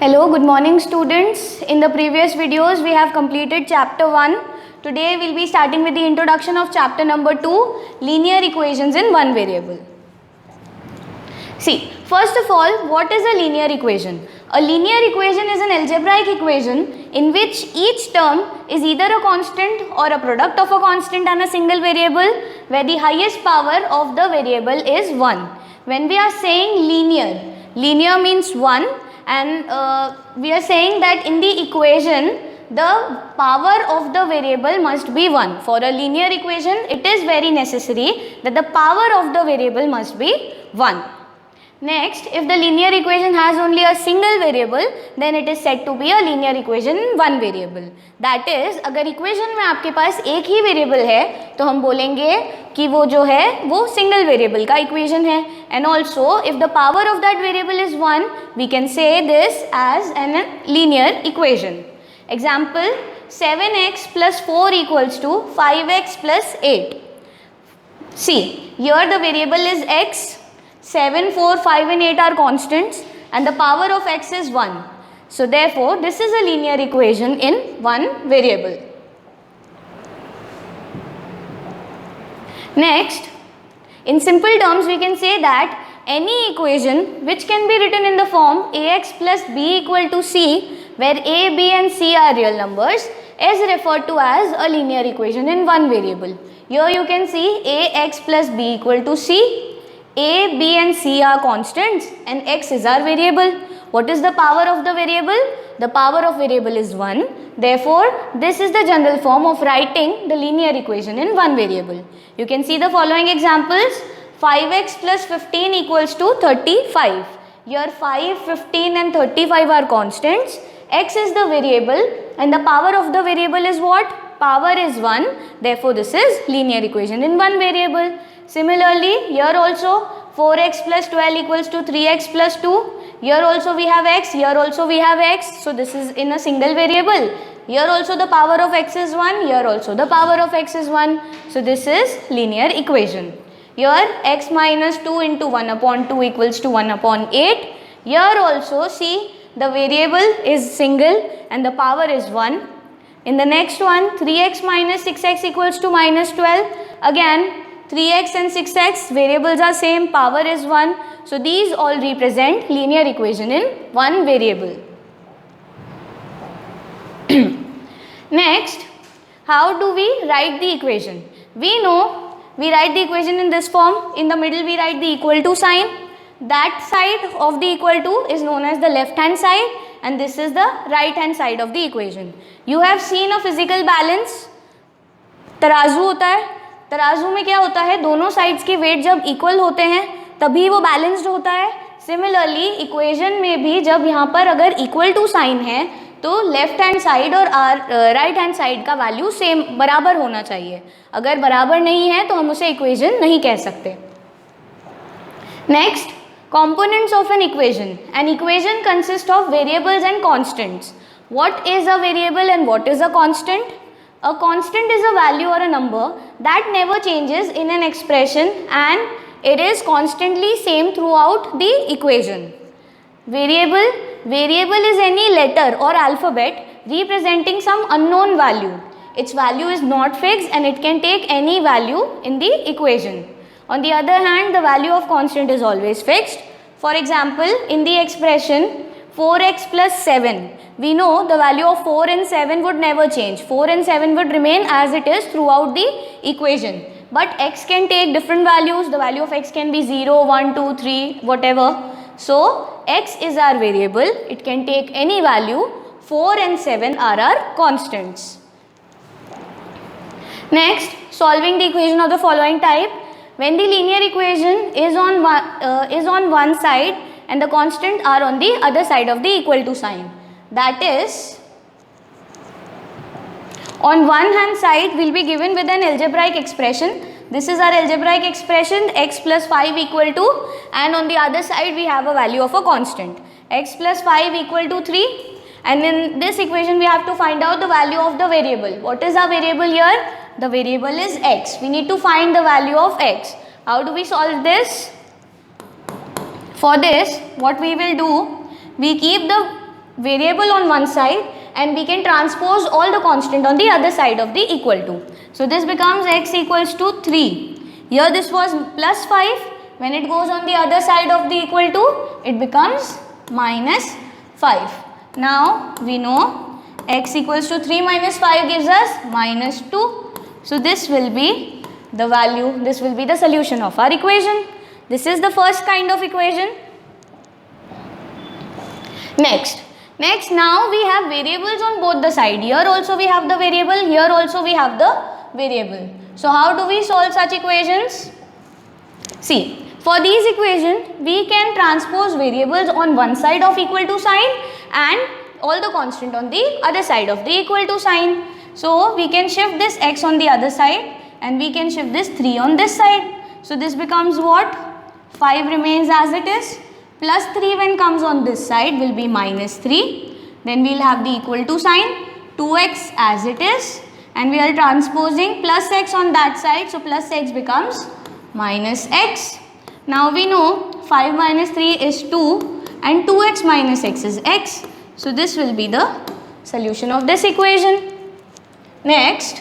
Hello, good morning students. In the previous videos we have completed chapter 1. Today we will be starting with the introduction of chapter number 2, linear equations in one variable. See, first of all, what is a linear equation? A linear equation is an algebraic equation in which each term is either a constant or a product of a constant and a single variable where the highest power of the variable is 1. When we are saying linear means 1. And we are saying that in the equation the power of the variable must be 1. For a linear equation it is very necessary that the power of the variable must be 1. Next, if the linear equation has only a single variable then it is said to be a linear equation in one variable. That is, अगर equation में आपके पास एक ही variable है तो हम बोलेंगे कि वो जो है वो single variable का equation है. And also if the power of that variable is 1 we can say this as a linear equation. Example, 7x plus 4 equals to 5x plus 8. See, here the variable is x. 7, 4, 5 and 8 are constants and the power of x is 1. So therefore this is a linear equation in one variable. Next, in simple terms we can say that any equation which can be written in the form ax plus b equal to c, where a, b and c are real numbers, is referred to as a linear equation in one variable. Here you can see ax plus b equal to c. A, B and C are constants and x is our variable. What is the power of the variable? The power of variable is 1. Therefore, this is the general form of writing the linear equation in one variable. You can see the following examples. 5x plus 15 equals to 35. Here 5, 15 and 35 are constants. X is the variable and the power of the variable is what? Power is 1. Therefore, this is linear equation in one variable. Similarly, here also 4x plus 12 equals to 3x plus 2. Here also we have x, here also we have x. So this is in a single variable. Here also the power of x is 1, here also the power of x is 1. So this is linear equation. Here x minus 2 into 1 upon 2 equals to 1 upon 8. Here also see the variable is single and the power is 1. In the next one, 3x minus 6x equals to minus 12. Again, 3x and 6x variables are same, power is 1. So these all represent linear equation in one variable. Next, how do we write the equation? We know we write the equation in this form. In the middle we write the equal to sign. That side of the equal to is known as the left hand side and this is the right hand side of the equation. You have seen a physical balance. तराजू होता है. तराजू में क्या होता है, दोनों sides के वेट जब इक्वल होते हैं तभी वो बैलेंस्ड होता है. सिमिलरली इक्वेशन में भी जब यहाँ पर अगर इक्वल टू साइन है तो लेफ्ट हैंड साइड और राइट हैंड साइड का वैल्यू सेम बराबर होना चाहिए. अगर बराबर नहीं है तो हम उसे इक्वेशन नहीं कह सकते. Next, components of an equation. An equation consists of variables and constants. What is a variable and what is a constant? A constant is a value or a number that never changes in an expression and it is constantly same throughout the equation. Variable is any letter or alphabet representing some unknown value. Its value is not fixed and it can take any value in the equation. On the other hand, the value of constant is always fixed. For example, in the expression 4x plus 7, we know the value of 4 and 7 would never change. 4 and 7 would remain as it is throughout the equation. But x can take different values. The value of x can be 0, 1, 2, 3, whatever. So, x is our variable. It can take any value. 4 and 7 are our constants. Next, solving the equation of the following type. When the linear equation is on one side and the constant are on the other side of the equal to sign. That is, on one hand side we will be given with an algebraic expression. This is our algebraic expression, x plus 5 equal to, and on the other side we have a value of a constant, x plus 5 equal to 3, and in this equation we have to find out the value of the variable. What is our variable here? The variable is x. We need to find the value of x. How do we solve this? For this, what we will do, we keep the variable on one side and we can transpose all the constant on the other side of the equal to. So this becomes x equals to 3. Here this was plus 5. When it goes on the other side of the equal to, it becomes minus 5. Now we know x equals to 3 minus 5 gives us minus 2. So this will be the value, this will be the solution of our equation. This is the first kind of equation. Next now we have variables on both the side. Here also we have the variable, here also we have the variable. So how do we solve such equations? See, for these equations we can transpose variables on one side of equal to sign and all the constant on the other side of the equal to sign. So we can shift this x on the other side and we can shift this 3 on this side. So this becomes what? 5 remains as it is. Plus 3 when comes on this side will be minus 3. Then we will have the equal to sign, 2x as it is, and we are transposing plus x on that side. So plus x becomes minus x. Now we know 5 minus 3 is 2 and 2x minus x is x. So this will be the solution of this equation. Next,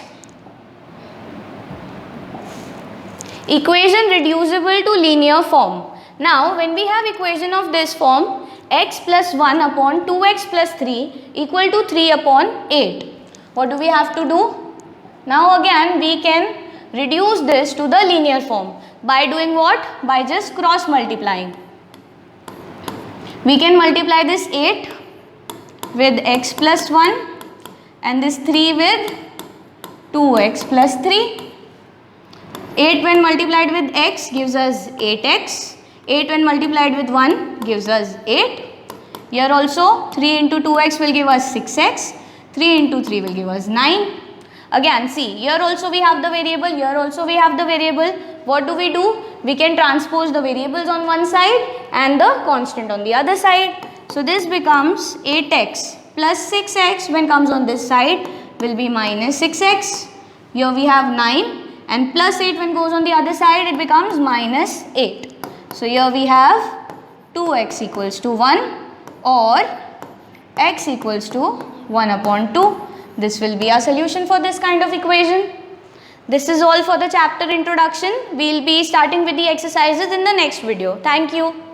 equation reducible to linear form. Now when we have equation of this form, x plus 1 upon 2x plus 3 equal to 3 upon 8. What do we have to do? Now again we can reduce this to the linear form. By doing what? By just cross multiplying. We can multiply this 8 with x plus 1 and this 3 with 2x plus 3. 8 when multiplied with x gives us 8x. 8 when multiplied with 1 gives us 8. Here also 3 into 2x will give us 6x. 3 into 3 will give us 9. Again see, here also we have the variable, here also we have the variable. What do? We can transpose the variables on one side and the constant on the other side. So this becomes 8x plus 6x when comes on this side will be minus 6x. Here we have 9 and plus 8 when goes on the other side it becomes minus 8. So here we have 2x equals to 1 or x equals to 1 upon 2. This will be our solution for this kind of equation. This is all for the chapter introduction. We will be starting with the exercises in the next video. Thank you.